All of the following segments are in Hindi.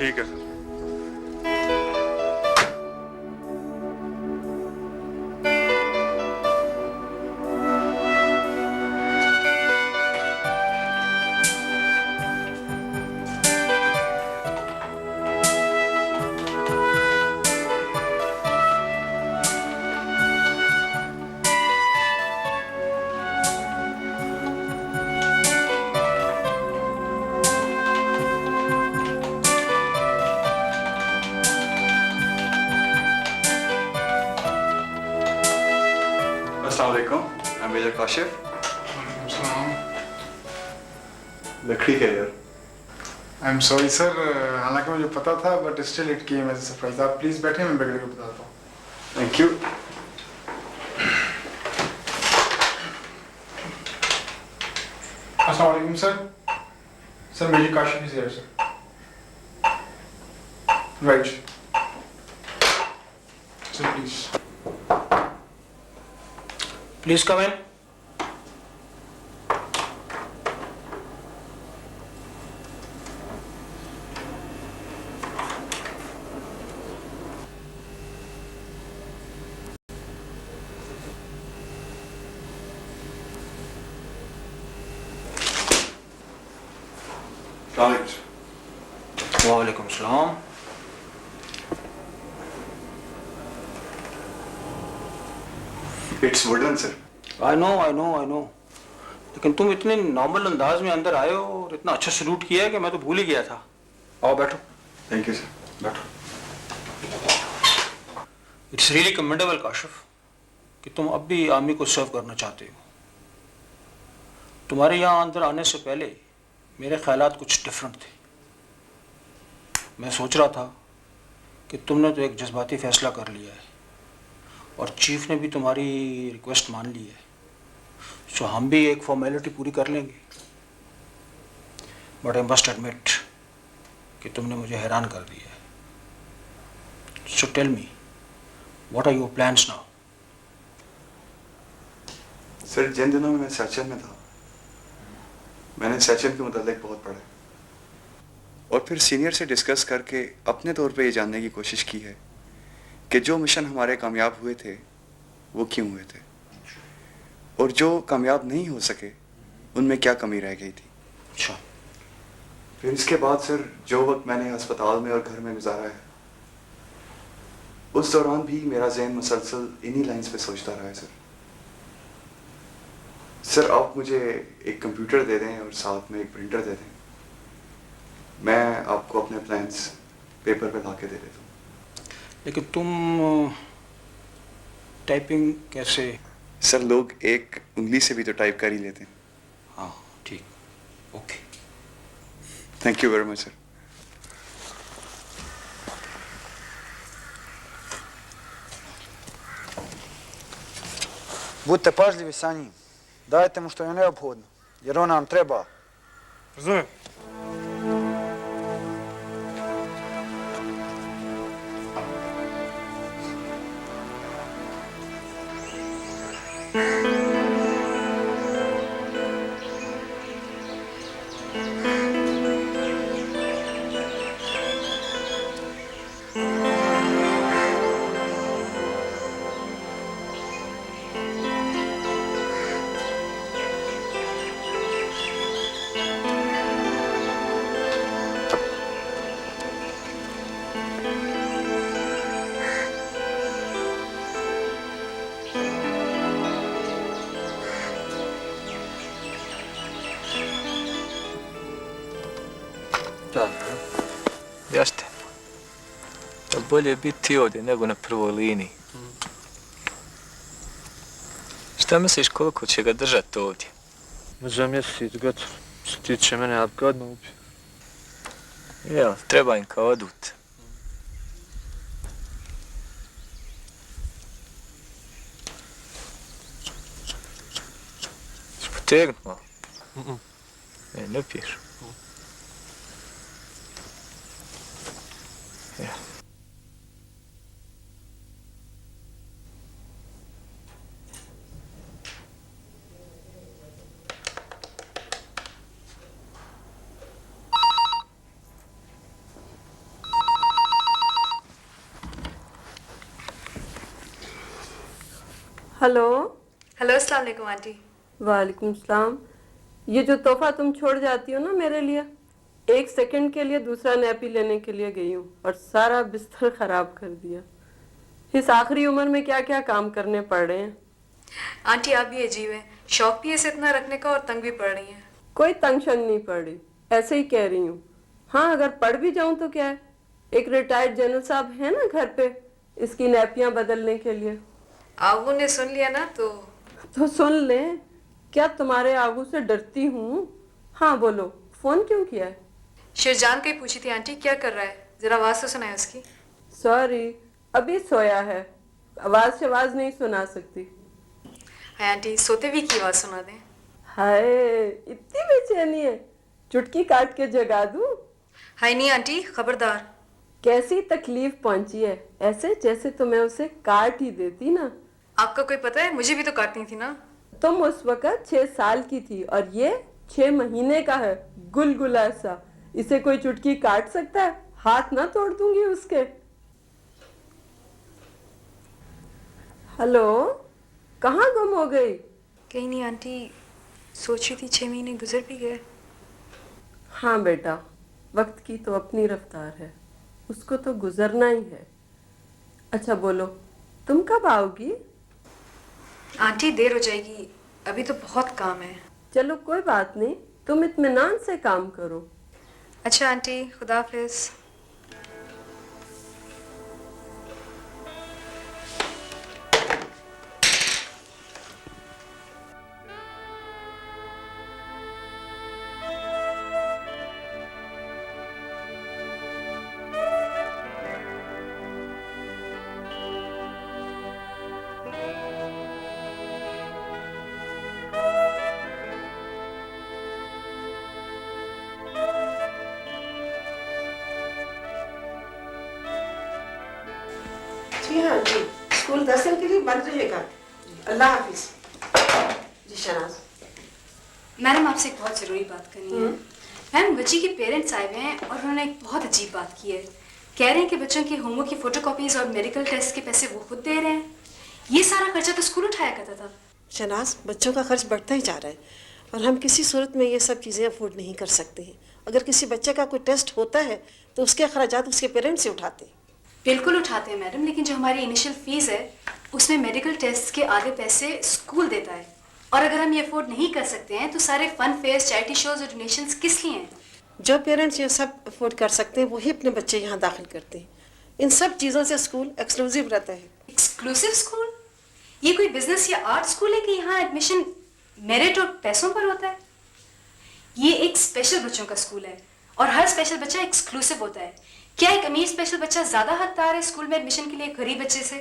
ठीक है सर। अस्सलाम वालेकुम, I'm मेजर काशिफ। लकड़ी है यार। आई एम सॉरी सर, हालांकि मुझे पता था but still it came as a surprise. आप प्लीज बैठे, मैं बैठ के बताता हूँ। Thank you. अस्सलाम वालेकुम सर। सर मेरी Kashif is here sir. Right sir, please please come in. वालेकुम सलाम। It's wooden sir. I know, लेकिन तुम इतने नॉर्मल अंदाज में अंदर आए हो और इतना अच्छा सलूट किया है कि मैं तो भूल ही गया था। आओ बैठो। Thank you sir. बैठो। इट्स रियली कमेंडेबल काशिफ कि तुम अब भी आर्मी को सर्व करना चाहते हो। तुम्हारे यहाँ अंदर आने से पहले मेरे ख्यालात कुछ डिफरेंट थे। मैं सोच रहा था कि तुमने तो एक जज्बाती फैसला कर लिया है और चीफ ने भी तुम्हारी रिक्वेस्ट मान ली है, सो हम भी एक फॉर्मेलिटी पूरी कर लेंगे। बट आई मस्ट एडमिट कि तुमने मुझे हैरान कर दिया है। So tell me, what are your plans now? Sir जिन दिनों में मैं सेशन में था, मैंने सेशन के मुतालिक बहुत पढ़ा और फिर सीनियर से डिस्कस करके अपने तौर पे ये जानने की कोशिश की है कि जो मिशन हमारे कामयाब हुए थे वो क्यों हुए थे और जो कामयाब नहीं हो सके उनमें क्या कमी रह गई थी। अच्छा। फिर इसके बाद सर जो वक्त मैंने अस्पताल में और घर में गुजारा है, उस दौरान भी मेरा ज़हन मुसलसल इन्हीं लाइंस पे सोचता रहा है। सर आप मुझे एक कंप्यूटर दे दें और साथ में एक प्रिंटर दे दें, मैं आपको अपने प्लान्स पेपर पे ला के दे देता हूँ। लेकिन तुम टाइपिंग कैसे? सर लोग एक उंगली से भी तो टाइप कर ही लेते हैं। हाँ ठीक, okay. Thank you very much sir. Будьте пажливі, Сані. Дайте йому, що йому необхідно. Єро нам треба. Розумію. Jeste. Bolje biti ovdje nego na prvoj liniji. Šta misliš koliko će ga držati ovdje? Za mjesec gotov. Što tiče mene, ja bi ga odmah ubio. Jel, treba im kao odut. Ćeš potegnut malo? Ne piješ. Ja. Hello. Hello, अस्सलाम वालेकुम आंटी। वालेकुम सलाम। ये जो तोहफा तुम छोड़ जाती हो ना मेरे लिए, 1 सेकंड के लिए दूसरा नैपी लेने के लिए गई हूँ और सारा बिस्तर खराब कर दिया। इस आखिरी उम्र में क्या क्या काम करने पड़ रहे हैं। आंटी आप भी अजीब है, शौक भी है इसे इतना रखने का और तंग भी पड़ रही हैं। कोई तंग शंग नहीं पड़ रही, ऐसे ही कह रही हूँ। हाँ, अगर पढ़ भी जाऊं तो क्या है, एक रिटायर्ड जनरल साहब है ना घर पे इसकी नैपियां बदलने के लिए। आगू ने सुन लिया ना तो सुन ले। क्या तुम्हारे आगू से डरती हूँ? हाँ बोलो, फोन क्यों किया है? शिरजान को ही पूछी थी आंटी क्या कर रहा है, जरा आवाज तो सुनाए उसकी। सॉरी, अभी सोया है, आवाज से आवाज नहीं सुना सकती। हाय आंटी, सोते भी की आवाज सुना दें। हाय, इतनी बेचैनी है, चुटकी काट के जगा दूं? हाय नहीं आंटी, खबरदार। कैसी तकलीफ पहुंची है, ऐसे जैसे तुम्हें उसे काट ही देती ना। आपका कोई पता है, मुझे भी तो काटनी थी ना। तुम उस वक्त 6 साल की थी और ये 6 महीने का है, गुलगुला सा। इसे कोई चुटकी काट सकता है? हाथ ना तोड़ दूंगी उसके। हेलो, कहाँ गुम हो गई? कहीं नहीं आंटी, सोच रही थी 6 महीने गुजर भी गए। हाँ बेटा, वक्त की तो अपनी रफ्तार है, उसको तो गुजरना ही है। अच्छा बोलो, तुम कब आओगी? आंटी देर हो जाएगी, अभी तो बहुत काम है। चलो कोई बात नहीं, तुम इत्मीनान से काम करो। अच्छा आंटी, खुदा हाफिज। जी हाँ जी, स्कूल 10 दिन के लिए बंद रहेगा। अल्लाह हाफिज। जी शहनाज। मैडम आपसे एक बहुत ज़रूरी बात करनी है। मैम, बच्ची के पेरेंट्स आए हुए हैं और उन्होंने एक बहुत अजीब बात की है। कह रहे हैं कि बच्चों की होमवर्क की फोटोकॉपीज और मेडिकल टेस्ट के पैसे वो खुद दे रहे हैं। ये सारा खर्चा तो स्कूल उठाया करता था। शहनाज, बच्चों का खर्च बढ़ता ही जा रहा है और हम किसी सूरत में ये सब चीज़ें अफोर्ड नहीं कर सकते हैं। अगर किसी बच्चे का कोई टेस्ट होता है तो उसके अखराजात उसके पेरेंट्स से उठाते हैं। बिल्कुल उठाते हैं मैडम, लेकिन जो हमारी इनिशियल फीस है उसमें मेडिकल टेस्ट के आधे पैसे स्कूल देता है। और अगर हम ये अफोर्ड नहीं कर सकते हैं तो सारे फन फेयर्स, चैरिटी शोज और डोनेशंस किस लिए हैं? जो पेरेंट्स ये सब अफोर्ड कर सकते हैं वही अपने बच्चे यहाँ दाखिल करते हैं। इन सब चीज़ों से स्कूल एक्सक्लूसिव रहता है। Exclusive school? ये कोई बिजनेस या आर्ट स्कूल है कि यहाँ एडमिशन मेरिट और पैसों पर होता है? ये एक स्पेशल बच्चों का स्कूल है और हर स्पेशल बच्चा एक्सक्लूसिव होता है। क्या एक अमीर स्पेशल बच्चा ज्यादा हकदार है स्कूल में एडमिशन के लिए एक गरीब बच्चे से?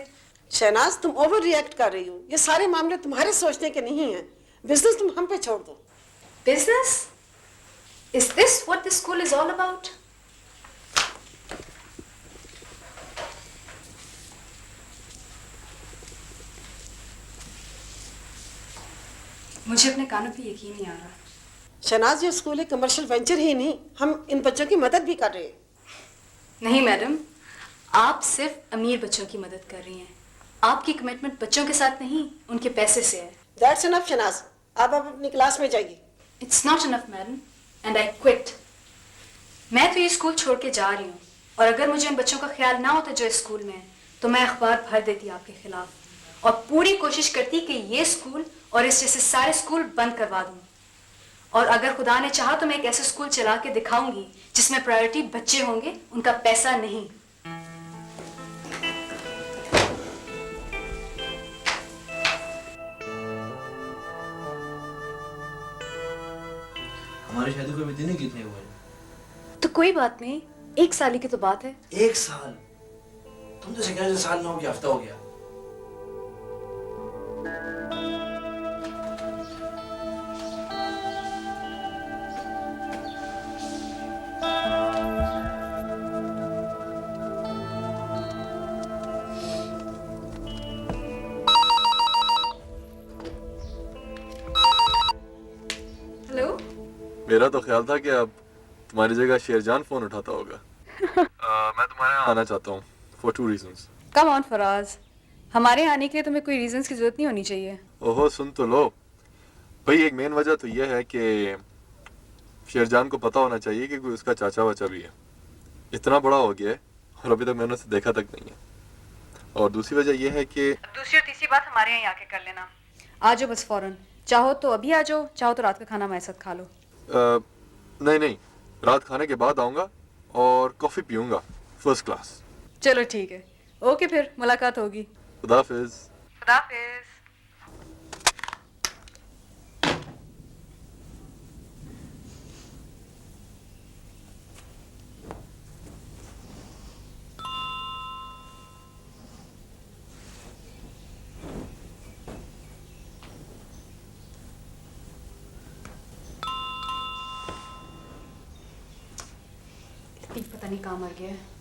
शहनाज, तुम ओवर रिएक्ट कर रही हो। ये सारे मामले तुम्हारे सोचने के नहीं हैं। बिजनेस तुम हम पे छोड़ दो। Business? Is this what this school is all about? मुझे अपने कानों पे यकीन नहीं आ रहा। शहनाज, ये स्कूल एक कमर्शियल वेंचर ही नहीं, हम इन बच्चों की मदद भी कर रहे हैं। नहीं मैडम, आप सिर्फ अमीर बच्चों की मदद कर रही हैं। आपकी कमिटमेंट बच्चों के साथ नहीं, उनके पैसे से है। That's enough, Shehnaaz. आप अपनी क्लास में जाइए। It's not enough, madam, and I quit. मैं तो ये स्कूल छोड़ के जा रही हूँ और अगर मुझे उन बच्चों का ख्याल ना होता जो स्कूल में है तो मैं अखबार भर देती आपके खिलाफ और पूरी कोशिश करती कि ये स्कूल और इस जैसे सारे स्कूल बंद करवा दूँ। और अगर खुदा ने चाहा तो मैं एक ऐसा स्कूल चला के दिखाऊंगी जिसमें प्रायोरिटी बच्चे होंगे, उनका पैसा नहीं। हमारी शादी को दिन कितने हुए? तो कोई बात नहीं, 1 साल की तो बात है। 1 साल? तुम तो सेकंड साल ना हो गया, हफ्ता हो गया। हेलो। मेरा तो ख्याल था कि अब तुम्हारी जगह शेरजान फोन उठाता होगा। मैं तुम्हारे यहाँ आना चाहता हूँ for 2 reasons. Come on Faraz, हमारे यहाँ आने के लिए तुम्हें कोई रीजंस की जरूरत नहीं होनी चाहिए। ओहो सुन तो लो भाई, एक मेन वजह तो यह है कि शेरजान को पता होना चाहिए कि कोई उसका चाचा वाचा भी है। इतना बड़ा हो गया है और अभी तक मैंने उसे देखा तक नहीं है। और दूसरी वजह यह है कि दूसरी और तीसरी बात हमारे यहाँ आके कर लेना। आ जाओ बस फौरन, चाहो तो अभी आ जाओ, चाहो तो रात का खाना हमारे साथ खा लो। नहीं नहीं, रात खाने के बाद आऊँगा और कॉफ़ी पीऊँगा फर्स्ट क्लास। चलो ठीक है, ओके फिर मुलाकात होगी। खुदा हाफिज। खुदा हाफिज। पता नहीं कहाँ मर गया है।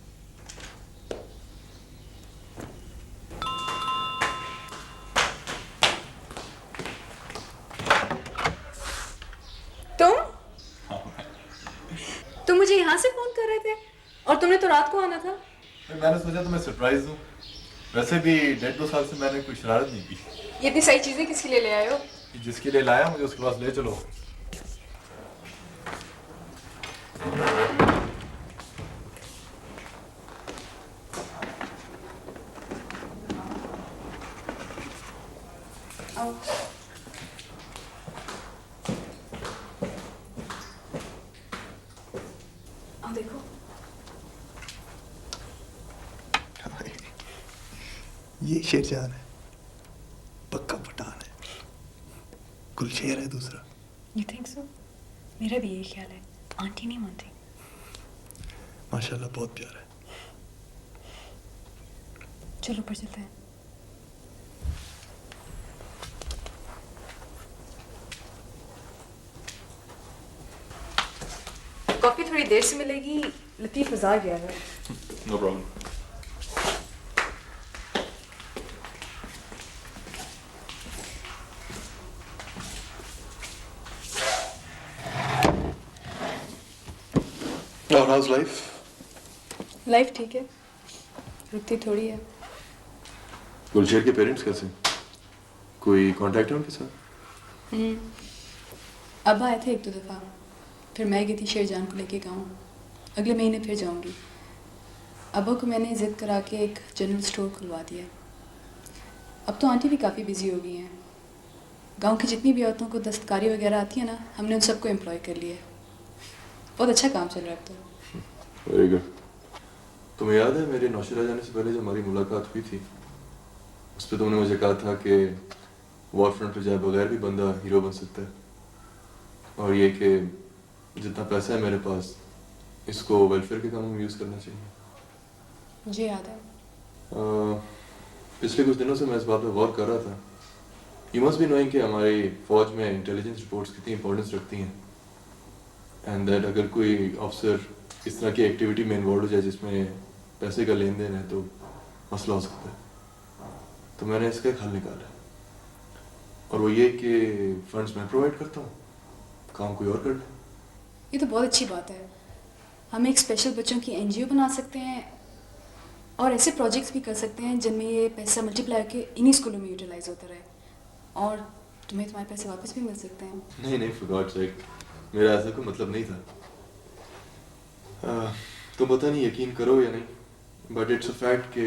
तुम मुझे यहाँ से फोन कर रहे थे और तुमने तो रात को आना था। मैंने सोचा तुम्हें सरप्राइज दूं। वैसे भी 1.5-2 साल से मैंने कोई शरारत नहीं की। ये इतनी सारी चीजें किसके लिए ले आए हो? जिसके लिए लाया मुझे उसके पास ले चलो। देखो ये शेरजान है, पक्का पठान है। गुलशेर है दूसरा। You think so? मेरा भी यही ख्याल है। आंटी नहीं मानती। माशाल्लाह बहुत प्यारा है। चलो ऊपर चलते हैं। कॉफी थोड़ी देर से मिलेगी, लतीफ बाजार गया है। No problem. और हाउस लाइफ? लाइफ ठीक है, रुकती थोड़ी है। गुलशेर के पेरेंट्स कैसे? कोई कांटेक्ट है उनके साथ? अब आए थे 1-2 दफ़ा, फिर मैं गई थी शेरजान को लेके गाँव। अगले महीने फिर जाऊंगी। अब्बा को मैंने ज़िद करा के एक जनरल स्टोर खुलवा दिया। अब तो आंटी भी काफ़ी बिजी हो गई हैं। गांव की जितनी भी औरतों को दस्तकारी वगैरह आती है ना, हमने उन सबको एम्प्लॉय कर लिया है। बहुत अच्छा काम चल रहा है अब तो। Very good. तुम्हें याद है मेरे नौशेरा जाने से पहले जब हमारी मुलाकात हुई थी, उस पर तुमने मुझे कहा था कि वॉर फ्रंट पर जाए बगैर भी बंदा हीरो बन सकता है, और ये कि जितना पैसा है मेरे पास इसको वेलफेयर के कामों में यूज़ करना चाहिए। मुझे याद है। पिछले कुछ दिनों से मैं इस बात पर गौर कर रहा था। यू मस्ट बी नोइंग कि हमारी फौज में इंटेलिजेंस रिपोर्ट्स कितनी इंपॉर्टेंस रखती हैं, एंड दैट अगर कोई ऑफिसर इस तरह की एक्टिविटी में इन्वॉल्व हो जाए जिसमें पैसे का लेन देन है तो मसला हो सकता है। तो मैंने इसका एक हल निकाला, और वो ये कि फंड्स मैं प्रोवाइड करता हूँ, काम कोई और कर ले। ये तो बहुत अच्छी बात है। हम एक स्पेशल बच्चों की NGO बना सकते हैं और ऐसे प्रोजेक्ट्स भी कर सकते हैं जिनमें ये पैसा मल्टीप्लाई होकर इन्हीं स्कूलों में यूटिलाइज होता रहे, और तुम्हें तुम्हारे पैसे वापस भी मिल सकते हैं। नहीं, फॉर गॉड्स सेक, मेरा ऐसा कोई मतलब नहीं था। तुम पता नहीं यकीन करो या नहीं, बट इट्स अ फैक्ट कि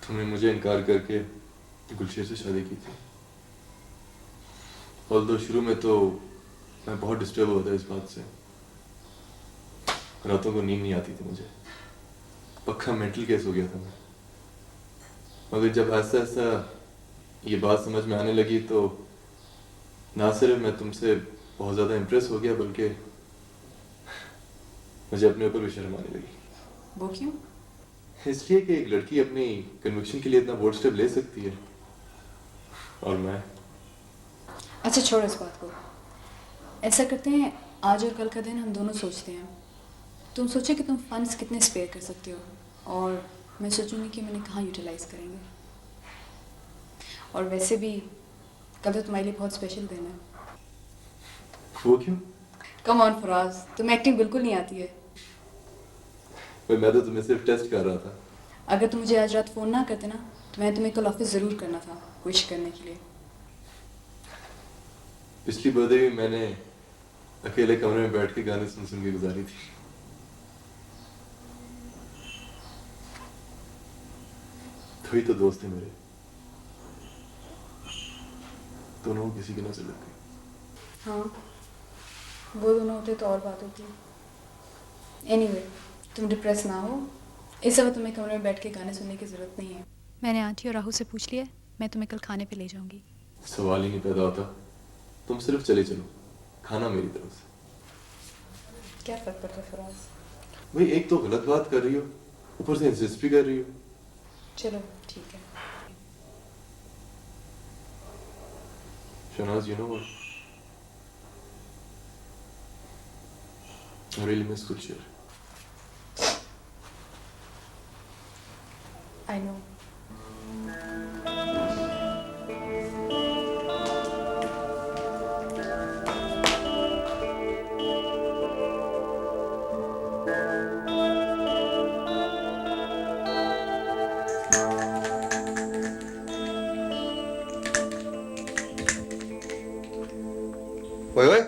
तुमने मुझे इनकार करके गुलशेर से शादी की थी। ऑल्दो शुरू में तो मैं बहुत डिस्टर्ब हुआ था इस बात से। रातों को नींद नहीं आती थी मुझे, पक्का मेंटल केस हो गया था मैं। मगर जब ऐसा ऐसा ये बात समझ में आने लगी तो ना सिर्फ मैं तुमसे बहुत ज़्यादा इम्प्रेस हो गया, बल्कि मुझे अपने ऊपर भी शर्म आने लगी। वो क्यों? इसलिए कि एक लड़की अपनी कन्विक्शन के लिए इतना बोल्ड स्टेप ले सकती है, और मैं। अच्छा छोड़ो इस बात को। ऐसा करते हैं, आज और कल का दिन हम दोनों सोचते हैं। तुम सोचो कि तुम फंड्स कितने स्पेयर कर सकते हो, और मैं सोचूंगी कि मैंने कहाँ यूटिलाइज करेंगे। और वैसे भी कल तो तुम्हारे लिए बहुत स्पेशल दिन है। वो क्यों? कम ऑन फराज, तुम्हें एक्टिंग बिल्कुल नहीं आती है। मैं तो तुम्हें सिर्फ टेस्ट कर रहा था। अगर तुम मुझे आज रात फ़ोन ना करते ना तो मैं तुम्हें कल ऑफिस ज़रूर करना था विश करने के लिए। पिछली बर्थडे भी मैंने अकेले कमरे में बैठ के गाने सुन सुन के गुजारी थी। तो ही तो दोस्त थे मेरे, दोनों किसी की नजर लग गई। हाँ, वो दोनों होते तो और बात होती। एनीवे, तुम डिप्रेस ना हो। इस समय तुम्हें कमरे में बैठ के गाने सुनने की ज़रूरत नहीं है। मैंने आंटी और राहुल से पूछ लिया, मैं तुम्हें कल खाने पे ले जाऊंगी। सवाल ही नहीं पैदा होता, तुम सिर्फ चले चलो, खाना मेरी तरफ से। क्या फर्क पड़ता है फराज? भाई एक तो गलत बात कर रही हो, ऊपर से इंसिस्ट भी कर रही हो। चलो ठीक है। Shehnaaz, you know what? I really miss Gulsher. I know. ओए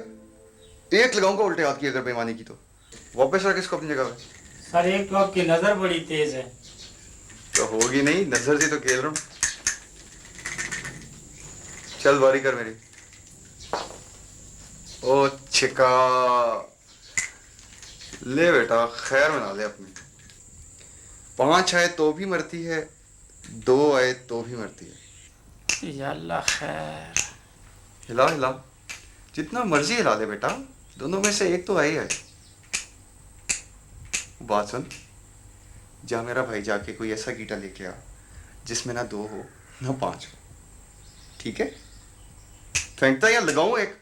एक लगाऊंगा उल्टे हाथ की अगर बेईमानी की तो वापस रख इसको अपनी जगह पे। सर एक तो आपकी नजर बड़ी तेज है। तो होगी नहीं, नजर से तो खेल रहा हूँ। चल बारी कर मेरी। ओ छिका, ले बेटा खैर मना ले अपनी। 5 आए तो भी मरती है, 2 आए तो भी मरती है। यल्ला खैर। हिला हिला, जितना मर्जी हिला ले बेटा, दोनों में से एक तो आई है। बात सुन, जा मेरा भाई जाके कोई ऐसा गीटा लेके आ जिसमें ना 2 हो ना 5 हो, ठीक है? फेंकता या लगाऊं एक?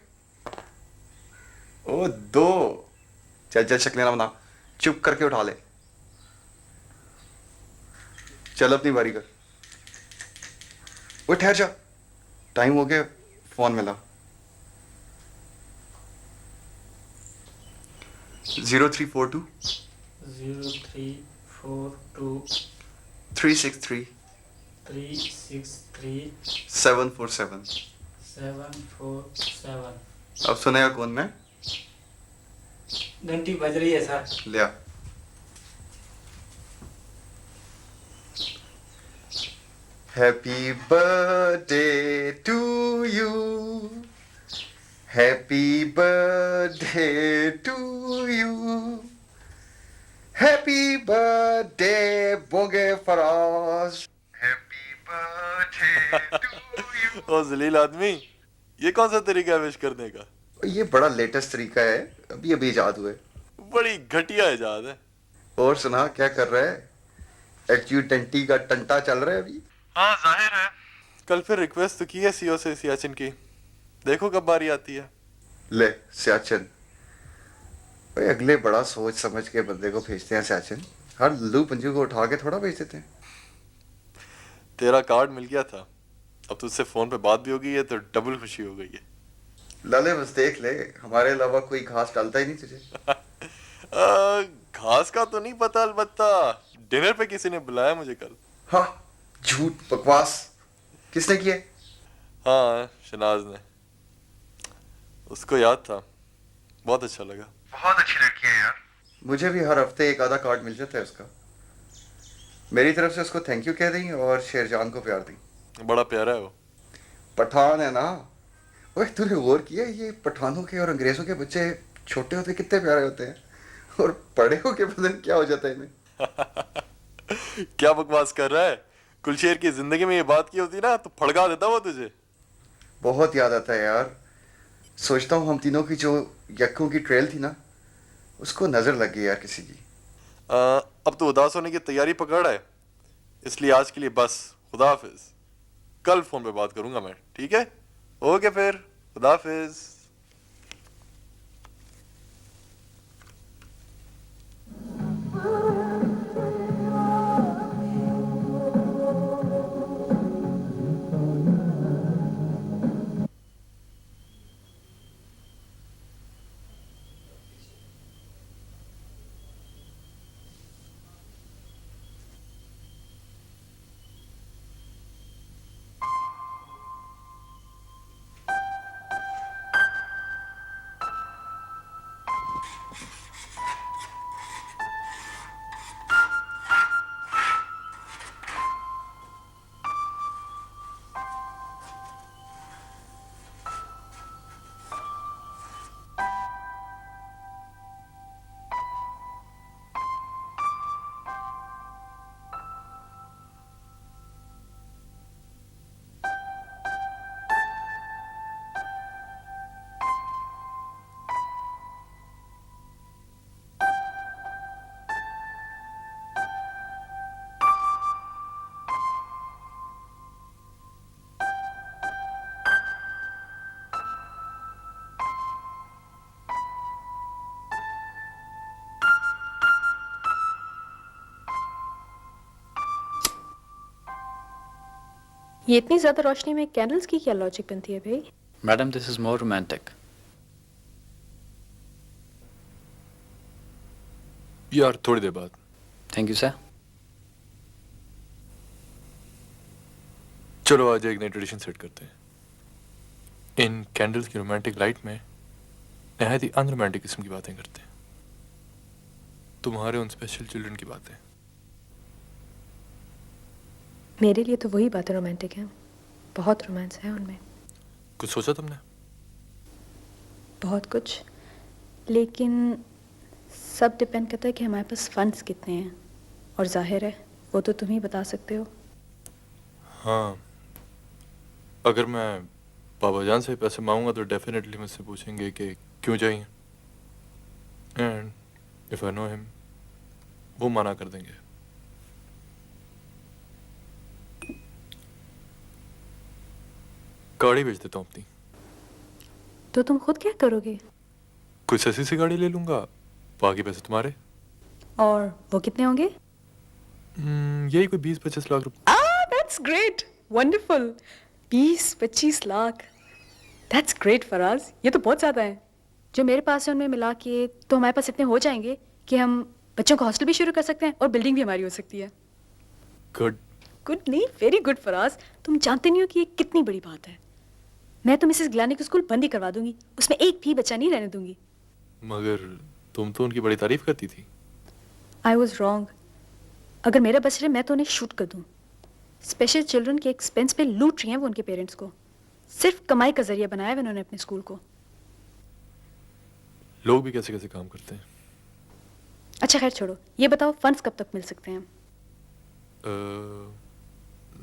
ओ 2। चल चल शक्लें ना बना, चुप करके उठा ले। चल अपनी बारी कर। वो ठहर जा, टाइम हो गया, फोन मिला। 0342 0342 363 363 747। 747। अब सुनेगा कौन? मैं घंटी बज रही है सर। लिया। Happy birthday to you, happy birthday to you, happy birthday बोगे Faraz, happy birthday to you. ओ जलील आदमी, ये कौन सा तरीका है विश करने का? ये बड़ा लेटेस्ट तरीका है, अभी अभी इजाद हुए। बड़ी घटिया इजाद है। और सुना क्या कर रहा है? एडजुटेंटी का टंटा चल रहा है अभी। हाँ जाहिर है। कल फिर रिक्वेस्ट तो की है सीओ से सियाचिन की, देखो कब बारी आती है। ले सियाचिन, भाई अगले बड़ा सोच समझ के बंदे को भेजते हैं सियाचिन, हर लल्लू पंजू को उठा के थोड़ा भेज देते हैं। तेरा कार्ड मिल गया था, अब तुझसे फोन पे बात भी हो गई है तो डबल खुशी हो गई है। लाले बस देख ले, हमारे अलावा कोई घास डालता ही नहीं तुझे। घास का तो नहीं पता, अलबत्ता डिनर पे किसी ने बुलाया मुझे कल। हाँ झूठ बकवास, किसने किए? हाँ शनाज ने, उसको याद था, बहुत अच्छा लगा। बहुत अच्छी लड़की है यार। मुझे भी हर हफ्ते एक आधा कार्ड मिल जाता है उसका। मेरी तरफ से उसको थैंक यू कह दी और शेरजान को प्यार दी। बड़ा प्यारा है वो। पठान है ना। ओए तूने गौर किया, ये पठानों के और अंग्रेजों के बच्चे छोटे होते कितने प्यारे होते हैं, और बड़े होके पता नहीं क्या हो जाता है इन्हें। क्या बकवास कर रहा है? गुलशेर की जिंदगी में ये बात की होती ना तो फड़का देता वो तुझे। बहुत याद आता है यार, सोचता हूँ हम तीनों की जो यक्कों की ट्रेल थी ना, उसको नजर लग गई यार किसी की। अब तो उदास होने की तैयारी पकड़ है, इसलिए आज के लिए बस खुदा हाफिज। कल फोन पे बात करूंगा मैं, ठीक है? ओके फिर, खुदा हाफिज। ये इतनी ज्यादा रोशनी में कैंडल्स की क्या लॉजिक बनती है भाई? Madam, this is more romantic. यार थोड़ी देर बाद। Thank you sir. चलो आज एक नई ट्रेडिशन सेट करते हैं। इन कैंडल्स की रोमांटिक लाइट में नहायत ही अनरोमांटिक किस्म की बातें करते हैं। तुम्हारे उन स्पेशल चिल्ड्रन की बातें। मेरे लिए तो वही बातें रोमांटिक हैं। बहुत रोमांस है उनमें। कुछ सोचा तुमने? बहुत कुछ, लेकिन सब डिपेंड करता है कि हमारे पास फंड्स कितने हैं, और जाहिर है वो तो तुम ही बता सकते हो। हाँ, अगर मैं बाबा जान से पैसे मांगूंगा तो डेफिनेटली मुझसे पूछेंगे कि क्यों चाहिए, and if I know him वो मना कर देंगे। गाड़ी बेच देता हूँ अपनी। तो तुम खुद क्या करोगे? कोई सस्ती सी गाड़ी ले लूंगा, बाकी पैसे तुम्हारे। और वो कितने होंगे? यही कोई 20-25 लाख रुपए। That's great, wonderful. 20-25 lakh, that's great Faraz. ये तो बहुत ज़्यादा है। जो मेरे पास है उनमें मिला के तो हमारे पास इतने हो जाएंगे कि हम बच्चों का हॉस्टल भी शुरू कर सकते हैं और बिल्डिंग भी हमारी हो सकती है। गुड। गुड नहीं, वेरी गुड फराज। तुम जानते नहीं हो कि ये कितनी बड़ी बात है। मैं तो मिसेस गिलानी का स्कूल बंद ही करवा दूंगी, उसमें एक भी बच्चा नहीं रहने दूंगी। मगर तुम तो उनकी बड़ी तारीफ करती थी। I was wrong. अगर मेरा बच रहे मैं तो उन्हें शूट कर दूं। स्पेशल चिल्ड्रन के एक्सपेंस पे लूट रही हैं वो उनके पेरेंट्स को। सिर्फ कमाई का जरिया बनाया है उन्होंने अपने स्कूल को। लोग भी कैसे कैसे काम करते हैं। अच्छा खैर छोड़ो, ये बताओ फंड्स कब तक मिल सकते हैं?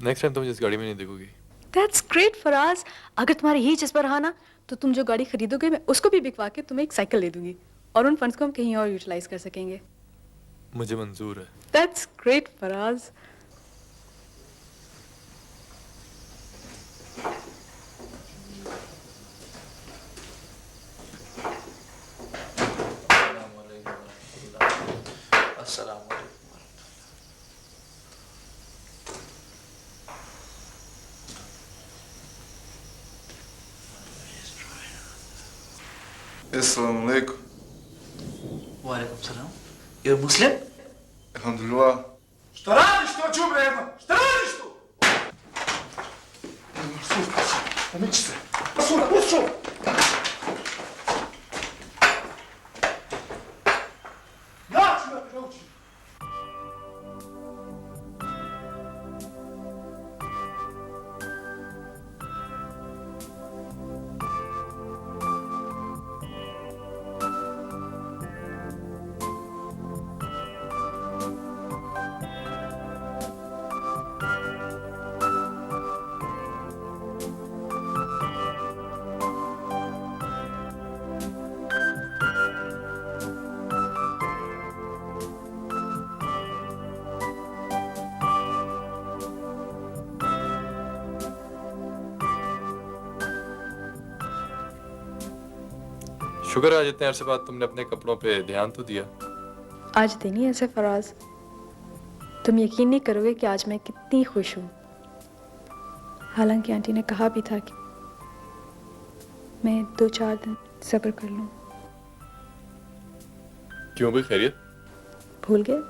नेक्स्ट टाइम तुम जिस गाड़ी में नहीं देखोगी। That's great Faraz. अगर तुम्हारा यही जज्बा रहा ना तो तुम जो गाड़ी खरीदोगे मैं उसको भी बिकवा के तुम्हें एक साइकिल दे दूंगी, और उन फंड्स को हम कहीं और यूटिलाइज कर सकेंगे। मुझे मंजूर है। That's great Faraz. Assalamu alaikum. Wa alaikum salam. You're Muslim? Alhamdulillah. Что радишь, что чуб рядом? Что радишь, что? Помечься. Посуда, пошел. На, сюда, пожалуйста. शुक्र है आज इतने अरसे बाद तुमने अपने कपड़ों पे ध्यान तो दिया। आज दिन ही ऐसे फराज, तुम यकीन नहीं करोगे कि आज मैं कितनी खुश हूँ। हालांकि आंटी ने कहा भी था कि मैं 2-4 दिन सब्र कर लूँ। क्यों भी खैरियत? भूल गए?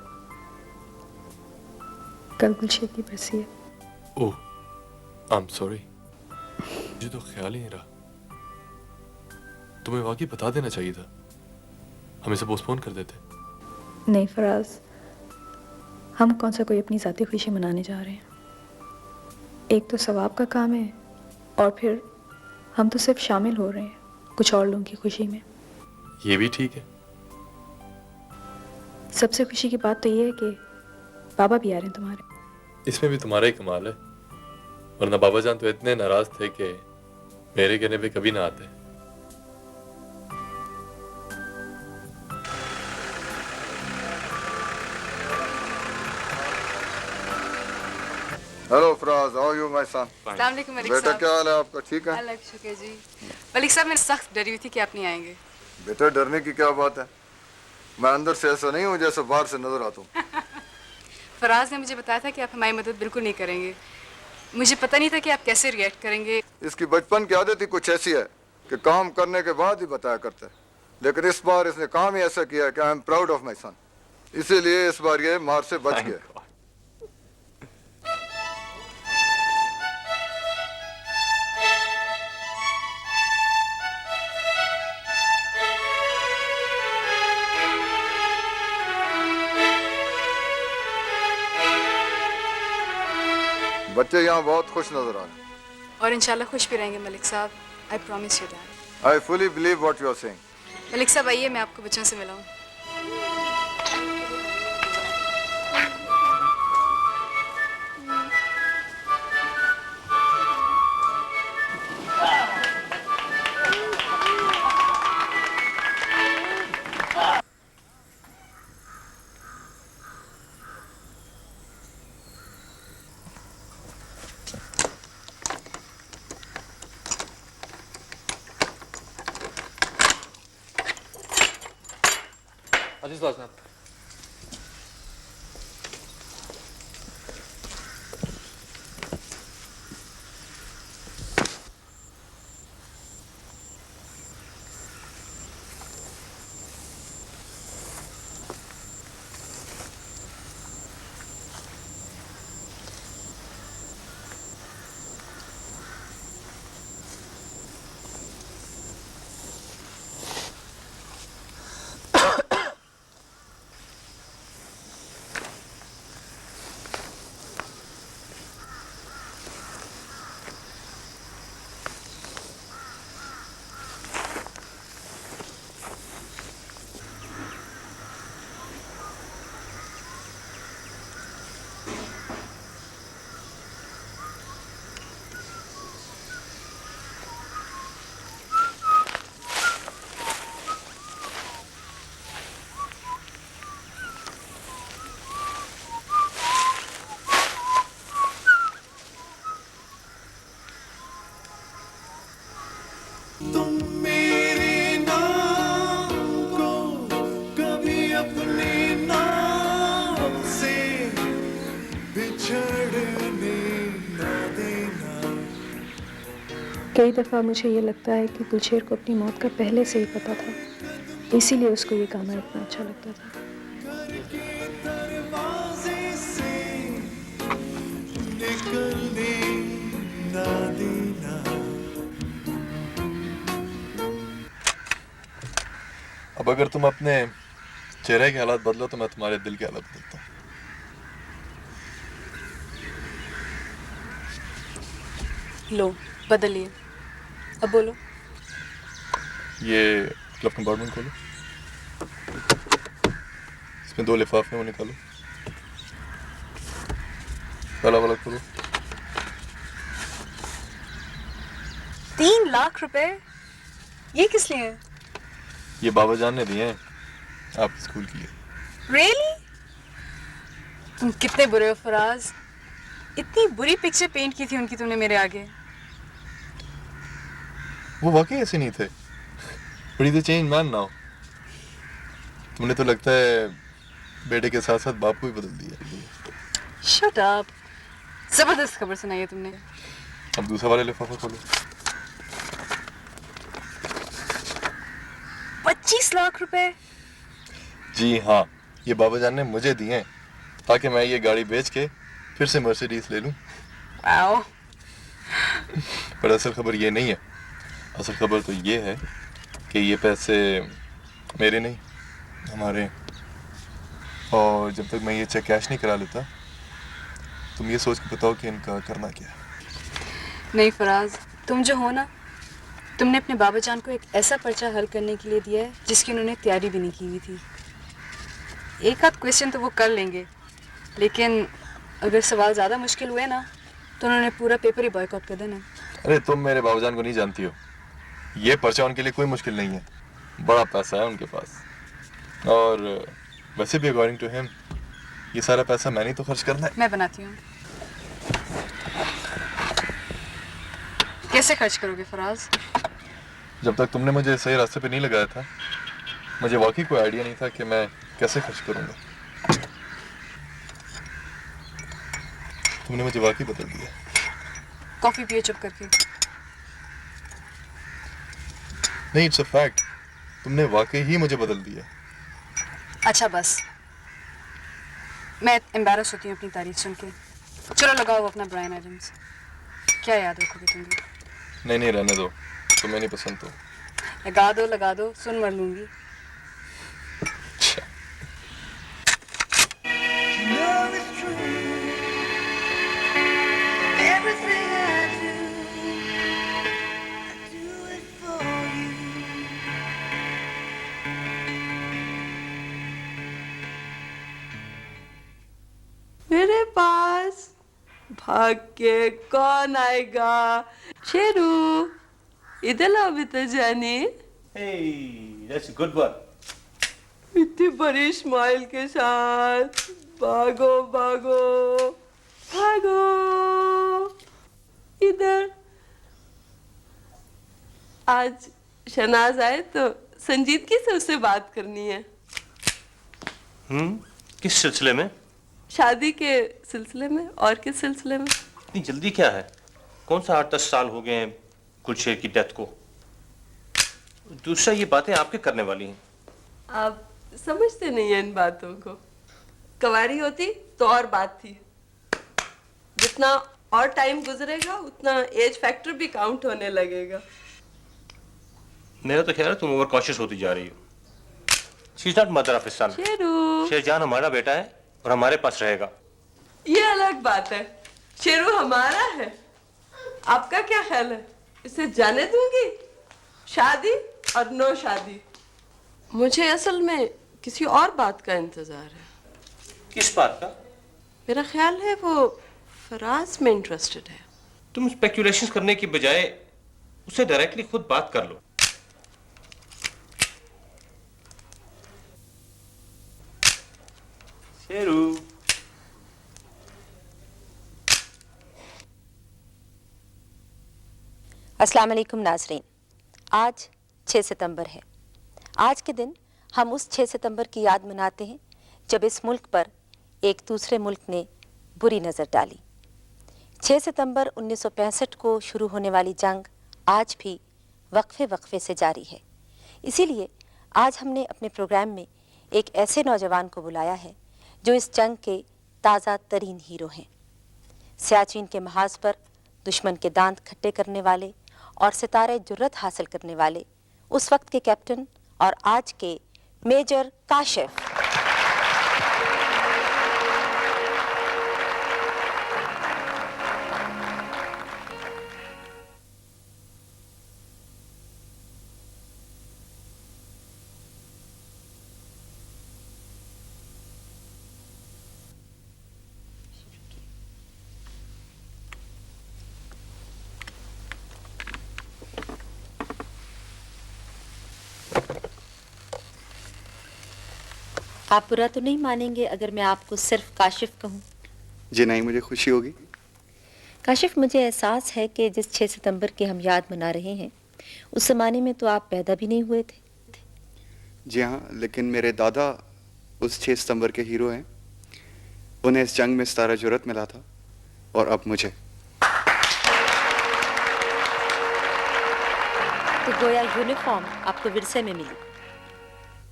कल गुलशेद की बरसी है। ओह, आई एम सॉरी। मुझे तो ख्याल ही नहीं रहा। तुम्हें वाकई बता देना चाहिए था, हम इसे पोस्टपोन कर देते। नहीं फराज, हम कौन सा कोई अपनी ज़ाती खुशी मनाने जा रहे हैं। एक तो सवाब का काम है, और फिर हम तो सिर्फ शामिल हो रहे हैं कुछ और लोगों की खुशी में। ये भी ठीक है। सबसे खुशी की बात तो ये है कि बाबा भी आ रहे हैं तुम्हारे। इसमें भी तुम्हारा ही कमाल है, वरना बाबा जान तो इतने नाराज थे कि मेरे कहने पे कभी ना आते। Hello Faraz, how are you my son? अस्सलाम वालेकुम मलिक बेटा साहब। क्या हाल है आपका? ठीक है? अल्लाह का शुक्र जी। मलिक साहब मैं सख्त डरी हुई थी कि आप नहीं आएंगे। बेटा डरने की क्या बात है, मैं अंदर से ऐसा नहीं हूँ जैसा बाहर से नजर आता हूँ। फराज ने मुझे बताया था कि आप हमारी मदद बिल्कुल नहीं करेंगे, मुझे पता नहीं था कि आप कैसे रिएक्ट करेंगे। इसकी बचपन की आदत ही कुछ ऐसी है कि काम करने के बाद ही बताया करता है, लेकिन इस बार इसने काम ही ऐसा किया कि I am proud of my son, इसीलिए इस बार ये मार से बच गया। बच्चे यहाँ बहुत खुश नजर आ रहे हैं और इंशाल्लाह खुश भी रहेंगे मलिक साहब। I promise you that. I fully believe what you are saying. Malik साहब आइए, मैं आपको बच्चों से मिलाऊं। Aziz Vaznat. तुम मेरे नाम को कभी अपने नाम से बिछड़ने न देना। कई दफ़ा मुझे ये लगता है कि गुलशेर को अपनी मौत का पहले से ही पता था, इसीलिए उसको ये गाना इतना अच्छा लगता था। दरवाजे से निकलने न देना। अब अगर तुम अपने चेहरे के हालात बदलो तो मैं तुम्हारे दिल के हालात बदलता हूँ। लो बदलिए, अब बोलो। ये क्लब कंपार्टमेंट खोलो, इसमें 2 लिफाफे वो निकालो, पहला वाला खोलो। 3 लाख रुपए ये किस लिए है? ये बाबा जान ने दिए हैं आपके स्कूल के लिए। Really? तुम कितने बुरे हो फराज। इतनी बुरी पिक्चर पेंट की थी उनकी तुमने मेरे आगे। वो वाकई ऐसे नहीं थे। बड़ी द चेंज मैन नाउ। तुमने तो लगता है बेटे के साथ साथ बाप को भी बदल दिया। Shut up। जबरदस्त खबर सुनाई है तुमने। अब दूसरा वाला लिफाफा खोलो। 25 लाख रुपए। जी हाँ, ये बाबा जान ने मुझे दिए हैं ताकि मैं ये गाड़ी बेच के फिर से मर्सिडीज ले लूं। वाओ। पर असल खबर ये नहीं है। असल खबर तो ये है कि ये पैसे मेरे नहीं, हमारे हैं। और जब तक मैं ये चेक कैश नहीं करा लेता, तुम ये सोच के बताओ कि इनका करना क्या है। नहीं फराज, तुम जो हो ना, तुमने अपने बाबा जान को एक ऐसा पर्चा हल करने के लिए दिया है जिसकी उन्होंने तैयारी भी नहीं की हुई थी। एक आध क्वेश्चन तो वो कर लेंगे, लेकिन अगर सवाल ज़्यादा मुश्किल हुए ना तो उन्होंने पूरा पेपर ही बॉयकॉट कर देना। अरे तुम मेरे बाबा जान को नहीं जानती हो। ये पर्चा उनके लिए कोई मुश्किल नहीं है। बड़ा पैसा है उनके पास। और वैसे भी अकॉर्डिंग टू हिम ये सारा पैसा मैंने तो खर्च करना है। मैं बनाती हूँ। कैसे खर्च करोगे फराज? जब तक तुमने मुझे सही रास्ते पे नहीं लगाया था, मुझे वाकई कोई आइडिया नहीं था कि मैं कैसे खर्च करूंगा। तुमने मुझे वाकई बदल दिया। कॉफी पिए चुप करके। नहीं, इट्स अ फैक्ट। तुमने वाकई ही मुझे बदल दिया। अच्छा बस, मैं एम्बैरस होती हूँ अपनी तारीफ सुन के। चलो लगाओ अपना ब्रायन एडम्स। क्या याद रखोगे तुम भी? नहीं, रहने दो, तुम्हें नहीं पसंद तो। लगा दो, सुन मर लूंगी। मेरे पास भाग के कौन आएगा? शेरू, इधर लाओ बेटा जानी। Hey, that's a good one. इतनी बड़ी स्माइल के साथ भागो भागो भागो इधर। आज शहनाज आए तो संजीदगी से उससे बात करनी है। किस सिलसिले में? शादी के सिलसिले में। और किस सिलसिले में? इतनी जल्दी क्या है? कौन सा 8-10 साल हो गए हैं गुलशेर की डेथ को? दूसरा, ये बातें आपके करने वाली हैं। आप समझते नहीं हैं इन बातों को। कवारी होती तो और बात थी। जितना और टाइम गुजरेगा उतना एज फैक्टर भी काउंट होने लगेगा। मेरा तो ख्याल है तुम ओवर कॉशियस होती जा रही हो। She is not mother of his son. Sherjan हमारा बेटा है और हमारे पास रहेगा। ये अलग बात है। शेरू हमारा है। आपका क्या ख्याल है? इसे जाने दूंगी? शादी और नो शादी। मुझे असल में किसी और बात का इंतजार है। किस बात का? मेरा ख्याल है वो फराज में इंटरेस्टेड है। तुम स्पेक्यूलेशंस करने की बजाय उससे डायरेक्टली खुद बात कर लो। शेरू, अस्सलाम वालेकुम नाजरीन। आज 6 सितंबर है। आज के दिन हम उस 6 सितंबर की याद मनाते हैं जब इस मुल्क पर एक दूसरे मुल्क ने बुरी नज़र डाली। 6 सितंबर 1965 को शुरू होने वाली जंग आज भी वक्फे से जारी है। इसीलिए आज हमने अपने प्रोग्राम में एक ऐसे नौजवान को बुलाया है जो इस जंग के ताज़ा तरीन हीरो हैं। सियाचिन के महाज पर दुश्मन के दांत खट्टे करने वाले और सितारे जुर्रत हासिल करने वाले उस वक्त के कैप्टन और आज के मेजर काशिफ। आप बुरा तो नहीं मानेंगे अगर मैं आपको सिर्फ काशिफ कहूँ? जी नहीं, मुझे खुशी होगी। काशिफ, मुझे एहसास है कि जिस 6 सितंबर की हम याद मना रहे हैं उस ज़माने में तो आप पैदा भी नहीं हुए थे। जी हाँ, लेकिन मेरे दादा उस 6 सितंबर के हीरो हैं। उन्हें इस जंग में सितारा जुर्रत मिला था और अब मुझे। तो गोया यूनिफॉर्म आपको विरसे में मिली।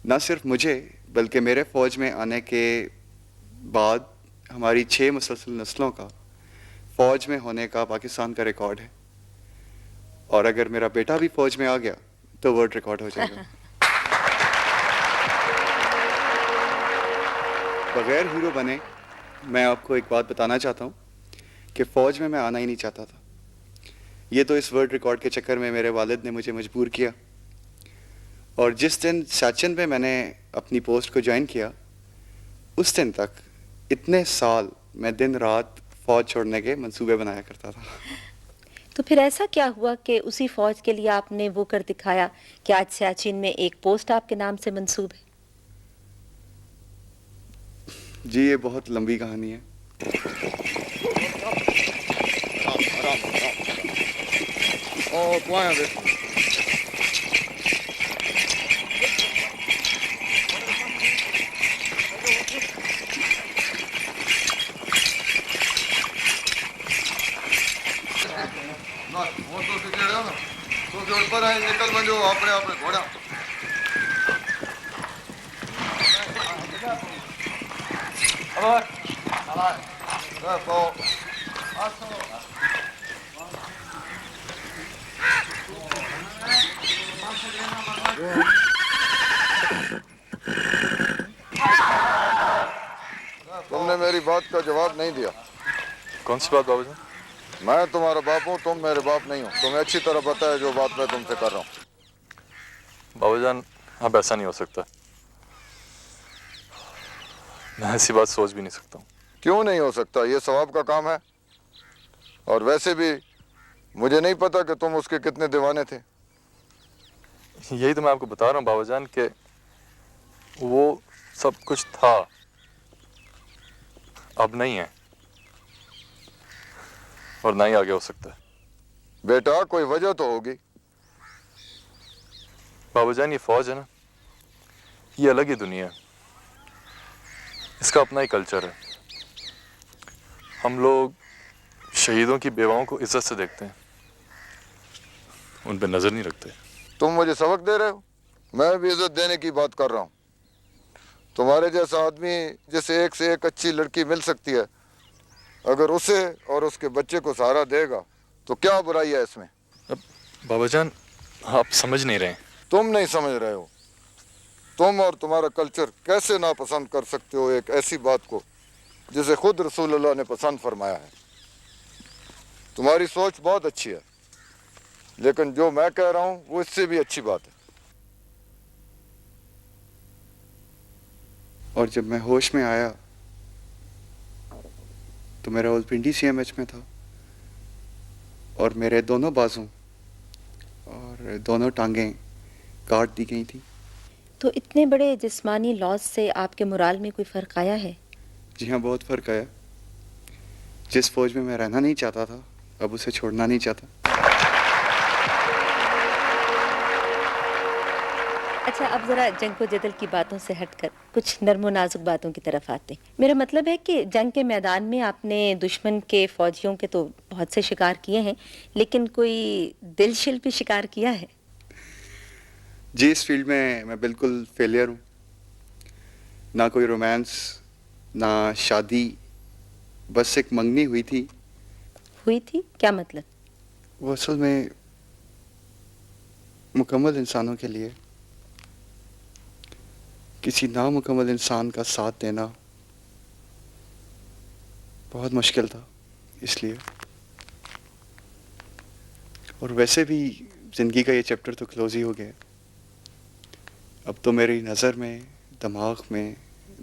ना सिर्फ मुझे बल्कि मेरे फौज में आने के बाद हमारी 6 मुसलसल नस्लों का फौज में होने का पाकिस्तान का रिकॉर्ड है। और अगर मेरा बेटा भी फौज में आ गया तो वर्ल्ड रिकॉर्ड हो जाएगा। बगैर हीरो बने मैं आपको एक बात बताना चाहता हूँ कि फौज में मैं आना ही नहीं चाहता था। ये तो इस वर्ल्ड रिकॉर्ड के चक्कर में मेरे वालिद ने मुझे मजबूर किया। और जिस दिन सियाचिन में मैंने अपनी पोस्ट को ज्वाइन किया उस दिन तक इतने साल मैं दिन रात फौज छोड़ने के मंसूबे बनाया करता था। तो फिर ऐसा क्या हुआ कि उसी फौज के लिए आपने वो कर दिखाया कि आज सियाचिन में एक पोस्ट आपके नाम से मंसूब है? जी, ये बहुत लंबी कहानी है। बस वो तो सीखे रहो ना तो जोड़ पर आए निकल बन जो अपने अपने घोड़ा तुमने मेरी बात का जवाब नहीं दिया। कौन सी बात बाबूजान? मैं तुम्हारा बाप हूँ, तुम मेरे बाप नहीं हो। तुम्हें अच्छी तरह पता है जो बात मैं तुमसे कर रहा हूँ। बाबूजान अब ऐसा नहीं हो सकता। मैं ऐसी बात सोच भी नहीं सकता हूँ। क्यों नहीं हो सकता? ये सवाब का काम है। और वैसे भी मुझे नहीं पता कि तुम उसके कितने दीवाने थे। यही तो मैं आपको बता रहा हूँ बाबूजान कि वो सब कुछ था, अब नहीं है और ना ही आगे हो सकता है। बेटा कोई वजह तो होगी। बाबूजान ये फौज है ना, ये अलग ही दुनिया है, इसका अपना ही कल्चर है। हम लोग शहीदों की बेवाओं को इज्जत से देखते हैं, उन पे नजर नहीं रखते। तुम मुझे सबक दे रहे हो? मैं भी इज्जत देने की बात कर रहा हूँ। तुम्हारे जैसा आदमी जिसे एक से एक अच्छी लड़की मिल सकती है, अगर उसे और उसके बच्चे को सहारा देगा तो क्या बुराई है इसमें? बाबाजान आप समझ नहीं रहे। तुम नहीं समझ रहे हो। तुम और तुम्हारा कल्चर कैसे नापसंद कर सकते हो एक ऐसी बात को जिसे खुद रसूलुल्लाह ने पसंद फरमाया है। तुम्हारी सोच बहुत अच्छी है, लेकिन जो मैं कह रहा हूँ वो इससे भी अच्छी बात है। और जब मैं होश में आया तो मैं रावलपिंडी CMH में था और मेरे दोनों बाजू और दोनों टांगें काट दी गई थी। तो इतने बड़े जिस्मानी लॉस से आपके मोराल में कोई फ़र्क आया है? जी हाँ, बहुत फ़र्क आया। जिस फौज में मैं रहना नहीं चाहता था, अब उसे छोड़ना नहीं चाहता। अच्छा, अब ज़रा जंग को जदल की बातों से हटकर कुछ नर्मो नाजुक बातों की तरफ आते हैं। मेरा मतलब है कि जंग के मैदान में आपने दुश्मन के फौजियों के तो बहुत से शिकार किए हैं, लेकिन कोई दिलशिल्पी शिकार किया है? जी, इस फील्ड में मैं बिल्कुल फेलियर हूँ। ना कोई रोमांस, ना शादी, बस एक मंगनी हुई थी। हुई थी? क्या मतलब? वो असल में मुकम्मल इंसानों के लिए किसी नामुकम्मल इंसान का साथ देना बहुत मुश्किल था, इसलिए। और वैसे भी ज़िंदगी का ये चैप्टर तो क्लोज ही हो गया। अब तो मेरी नज़र में, दिमाग में,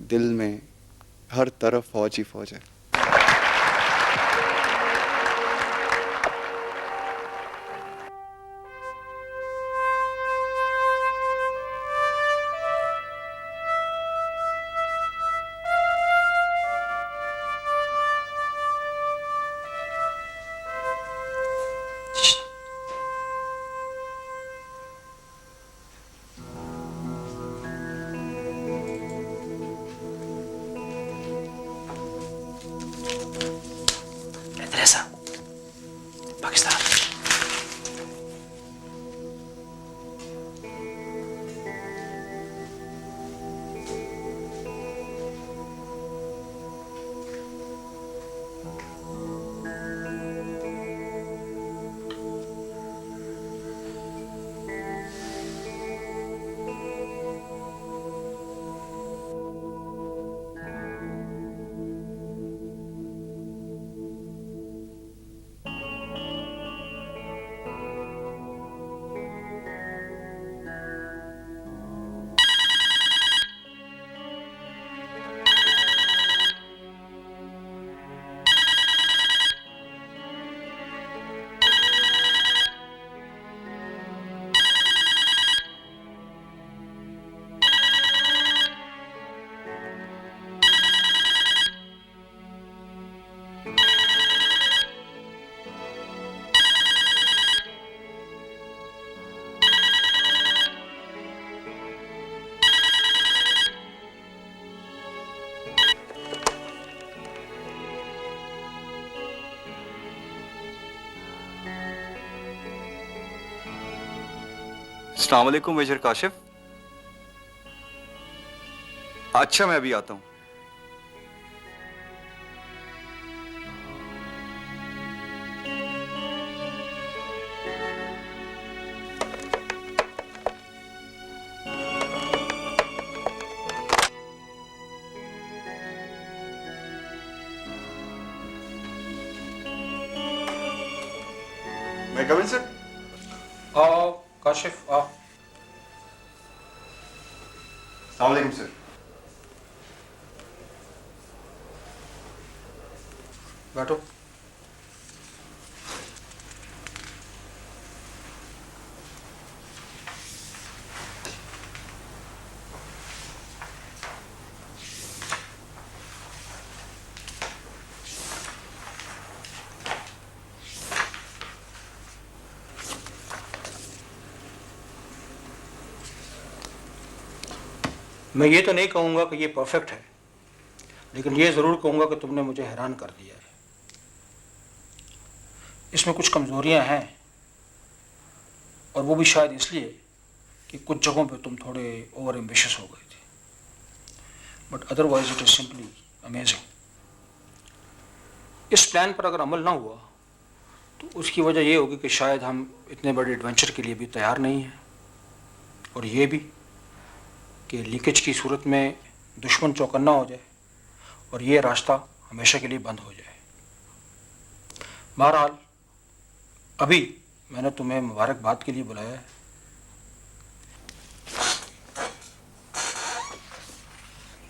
दिल में, हर तरफ फौज ही फौज है। पाकिस्तान। अस्सलाम वालेकुम मेजर काशिफ। अच्छा मैं अभी आता हूं। मैं कमिंग सर? आओ काशिफ आओ। अस्सलाम वालेकुम सर। बैठो। मैं ये तो नहीं कहूँगा कि ये परफेक्ट है, लेकिन ये ज़रूर कहूँगा कि तुमने मुझे हैरान कर दिया है। इसमें कुछ कमज़ोरियाँ हैं, और वो भी शायद इसलिए कि कुछ जगहों पे तुम थोड़े ओवर एम्बिशियस हो गए थे, but otherwise it is simply amazing. इस प्लान पर अगर अमल ना हुआ तो उसकी वजह ये होगी कि शायद हम इतने बड़े एडवेंचर के लिए भी तैयार नहीं हैं, और ये भी कि लीकेज की सूरत में दुश्मन चौकन्ना हो जाए और ये रास्ता हमेशा के लिए बंद हो जाए। बहरहाल अभी मैंने तुम्हें मुबारकबाद के लिए बुलाया है।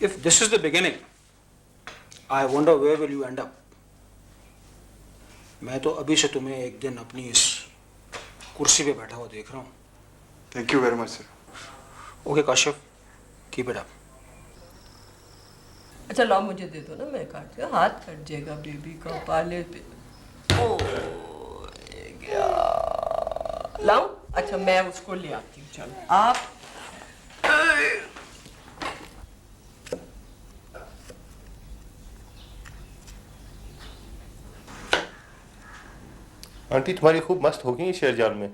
If this is the beginning, I wonder where will you end up. मैं तो अभी से तुम्हें एक दिन अपनी इस कुर्सी पे बैठा हुआ देख रहा हूँ। Thank you very much sir. Okay Kashif, keep it up. अच्छा लाओ मुझे दे दो ना, मैं काट दूँ, हाथ कट जाएगा बेबी का पाले पे। ओ गया। लाऊं? अच्छा मैं उसको ले आती हूँ। चलो आप आंटी तुम्हारी खूब मस्त हो गई शेरजान में।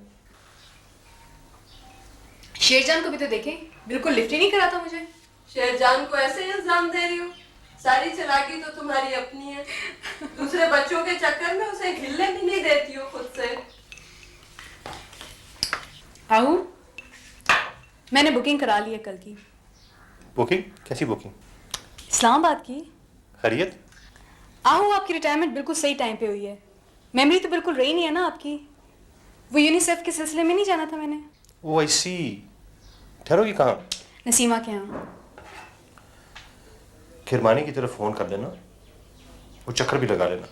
शेरजान को भी तो देखें, बिल्कुल लिफ्ट ही नहीं करा था मुझे। शेरजान को ऐसे इल्जाम दे रही हो? सारी चालाकी तो तुम्हारी अपनी है, दूसरे बच्चों के चक्कर में उसे हिलने भी नहीं देती हो खुद से। आहू, मैंने बुकिंग करा ली है कल की। बुकिंग? कैसी बुकिंग? इस्लामाबाद की। खैरियत? आहू, आपकी रिटायरमेंट बिल्कुल सही टाइम पे हुई है। मेमोरी तो बिल्कुल रही नहीं है ना आपकी। वो यूनिसेफ के सिलसिले में नहीं जाना था मैंने। ओ आई सी। ठहरोगी कहाँ? नसीमा के यहाँ। खिरमानी की तरफ फोन कर देना, वो चक्कर भी लगा लेना।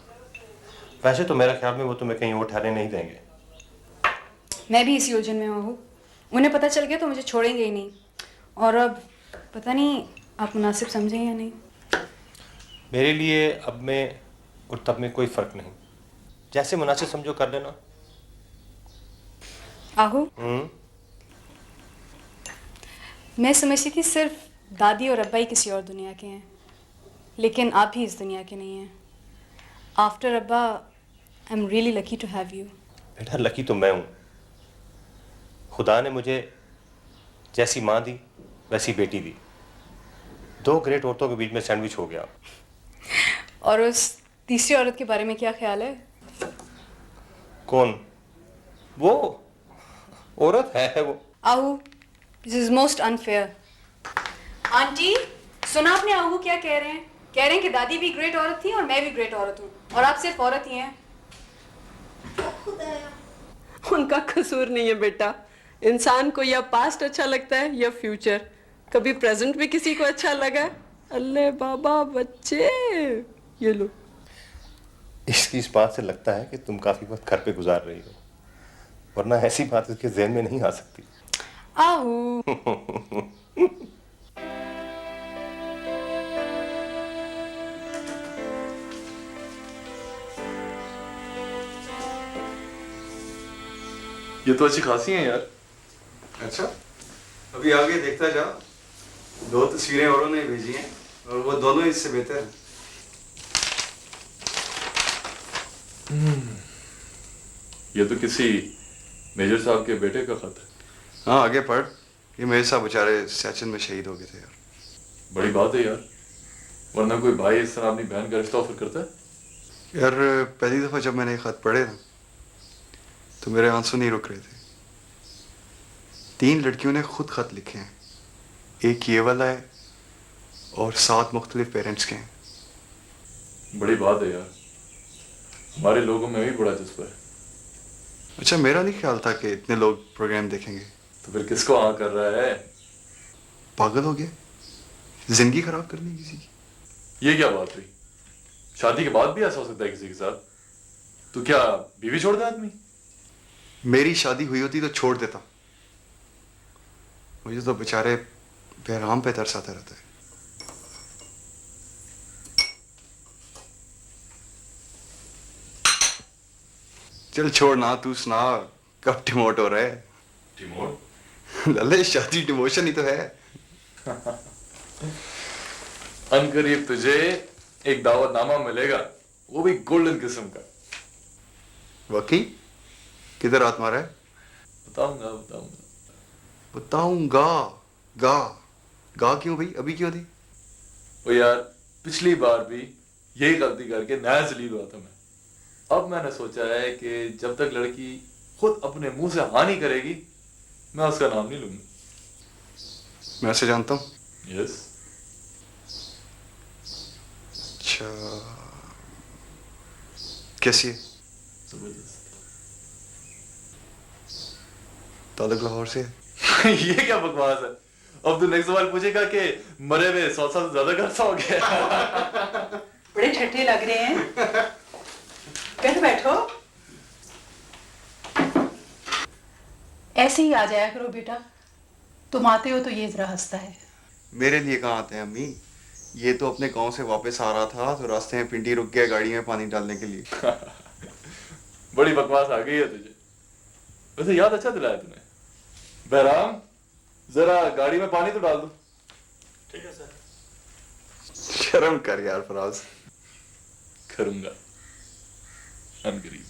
वैसे तो मेरा ख्याल में वो तुम्हें कहीं और ठहरने नहीं देंगे। मैं भी इसी उलझन में हूँ। उन्हें पता चल गया तो मुझे छोड़ेंगे ही नहीं, और अब पता नहीं आप मुनासिब समझें या नहीं। मेरे लिए अब में और तब में कोई फ़र्क नहीं, जैसे मुनासिब समझो कर लेना। आहू, मैं समझती थी सिर्फ दादी और अब्बा ही किसी और दुनिया के हैं, लेकिन आप ही इस दुनिया के नहीं हैं। आफ्टर अब्बा, I am really lucky to have you. बेटा लकी तो मैं हूँ। खुदा ने मुझे जैसी माँ दी वैसी बेटी दी। दो ग्रेट औरतों के बीच में सैंडविच हो गया। और उस तीसरी औरत के बारे में क्या ख्याल है? कौन? वो औरत है वो। Aahu, this is most unfair. Aunty, सुना आपने आहू क्या कह रहे हैं? कह रहे हैं कि दादी भी ग्रेट औरत थी और मैं भी ग्रेट औरत हूँ, और आप सिर्फ औरत ही हैं। उनका कसूर नहीं है बेटा। इंसान को या पास्ट अच्छा लगता है या फ्यूचर। कभी प्रेजेंट भी किसी को अच्छा लगा? अल्ले बाबा बच्चे, ये लो। इसकी इस बात से लगता है कि तुम काफी वक्त घर पे गुजार रही हो, वरना ऐसी बात इसके ज़हन में नहीं आ सकती। आहू। ये तो अच्छी खासी हैं यार। अच्छा, अभी आगे देखता जा। दो तस्वीरें औरों ने भेजी हैं और वो दोनों इससे बेहतर हैं। ये तो किसी मेजर साहब के बेटे का खत है। हाँ आगे पढ़। ये मेरे साथ बेचारे सचिन में शहीद हो गए थे यार। बड़ी बात है यार, वरना कोई भाई इस तरह अपनी बहन का रिश्ता ऑफर करता है? यार पहली दफा जब मैंने खत पढ़े ना तो मेरे आंसू नहीं रुक रहे थे। 3 लड़कियों ने खुद खत लिखे हैं, एक ये वाला है और 7 मुख्तलिफ पेरेंट्स के हैं। बड़ी बात है यार, हमारे लोगों में भी बड़ा जज्बा है। अच्छा मेरा नहीं ख्याल था कि इतने लोग प्रोग्राम देखेंगे। तो फिर किसको हाँ कर रहा है? पागल हो गया, जिंदगी खराब करनी किसी की। ये क्या बात हुई? शादी के बाद भी ऐसा हो सकता है किसी के साथ? तू क्या बीवी छोड़ दे आदमी? मेरी शादी हुई होती तो छोड़ देता। मुझे तो बेचारे बहराम पे तरस आता रहता है। चल छोड़ ना, तू सुना कब डिमोट हो रहा है? डिमोट? लल्ले शादी डिमोशन ही तो है। अनकरीब तुझे एक दावतनामा मिलेगा, वो भी गोल्डन किस्म का। वकी किधर हाथ मारा है? बताऊंगा बताऊंगा बताऊंगा। गा गा क्यों भाई, अभी क्यों थी? ओ यार, पिछली बार भी यही गलती करके नया जलील हुआ था मैं। अब मैंने सोचा है कि जब तक लड़की खुद अपने मुंह से हाँ नहीं करेगी, मैं उसका नाम नहीं लूंगा। मैं उसे जानता हूँ। यस। अच्छा कैसी है? जबरदस्त। ताल्लुक लाहौर से है? ये क्या बकवास है? अब तू नेक्स्ट सवाल पूछेगा कि मरे हुए 100 साल से ज्यादा का हो गया। बड़े ठट्ठे लग रहे हैं। बैठो बैठो। ऐसे ही आ जाया करो बेटा, तुम आते हो तो ये जरा हंसता है। मेरे लिए कहाँ आते हैं अम्मी? ये तो अपने गांव से वापस आ रहा था तो रास्ते में पिंडी रुक गया गाड़ी में पानी डालने के लिए। बड़ी बकवास आ गई है तुझे। वैसे याद अच्छा दिलाया तूने। बहराम, जरा गाड़ी में पानी तो डाल दो। ठीक है सर। शर्म कर यार फराज। करूंगा अनकरीब।